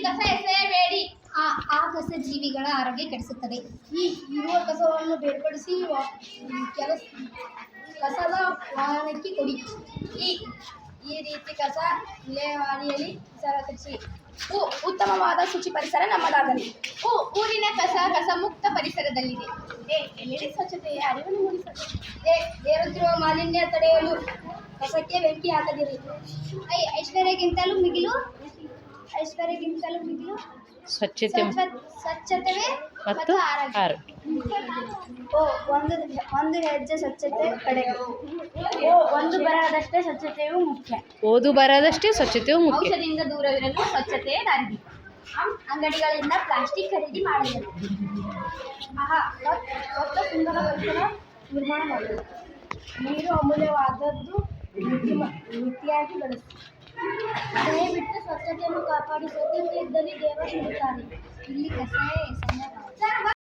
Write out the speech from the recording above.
ಕಸ ಎಸೆಯಬೇಡಿ. ಆ ಕಸ ಜೀವಿಗಳ ಆರೋಗ್ಯ ಕೆಡಿಸುತ್ತದೆ. ಇರುವ ಕಸವನ್ನು ಬೇರ್ಪಡಿಸಿ ಕಸದ ವಾಹನಕ್ಕೆ ಕೊಡಿ. ಈ ರೀತಿ ಕಸ ವಿಲೇವಾರಿಯಲ್ಲಿ ಸಹಕರಿಸಿ. ಉತ್ತಮವಾದ ಶುಚಿ ಪರಿಸರ ನಮ್ಮದಾಗಲಿ. ಊರಿನ ಕಸ ಮುಕ್ತ ಪರಿಸರದಲ್ಲಿದೆ. ಎಲ್ಲೆಡೆ ಸ್ವಚ್ಛತೆಯ ಅರಿವನ್ನು ಮೂಡಿಸಬೇಕು. ಏರುತ್ತಿರುವ ಮಾಲಿನ್ಯ ತಡೆಯಲು ಕಸಕ್ಕೆ ಬೆಂಕಿ ಹಾಕದಿರಿ. ಐಶ್ವರ್ಯಕ್ಕಿಂತಲೂ ಮಿಗಿಲು ಸ್ವಚ್ಛತೆ ಮತ್ತು ಆರೋಗ್ಯ. ಒಂದು ಹೆಜ್ಜೆ ಸ್ವಚ್ಛತೆ ಕಡೆಗೆ. ಒಂದು ಬರದಷ್ಟೇ ಸ್ವಚ್ಛತೆಯೂ ಮುಖ್ಯ. ಓದು ಬರದಷ್ಟೇ ಸ್ವಚ್ಛತೆಯೂ ಮುಖ್ಯ. ಔಷಧಿಯಿಂದ ದೂರವಿರಲು ಸ್ವಚ್ಛತೆ ದಾರಿ. ಅಂಗಡಿಗಳಿಂದ ಪ್ಲಾಸ್ಟಿಕ್ ಖರೀದಿ ಮಾಡಬೇಕು. ಸ್ವಚ್ಛ ಸುಂದರ ಪರಿಸರ ನಿರ್ಮಾಣ ಮಾಡಬೇಕು. ನೀರು ಅಮೂಲ್ಯವಾದದ್ದು, ಮಿತಿಯಾಗಿ ಬಳಸಿ. ದಯವಿಟ್ಟು ಸ್ವಚ್ಛತೆಯನ್ನು ಕಾಪಾಡಿ. ಸ್ವಚ್ಛತೆ ಇದ್ದಲ್ಲಿ ದೇವರು ಇರುತ್ತಾರೆ. ಇಲ್ಲಿ ಕಸ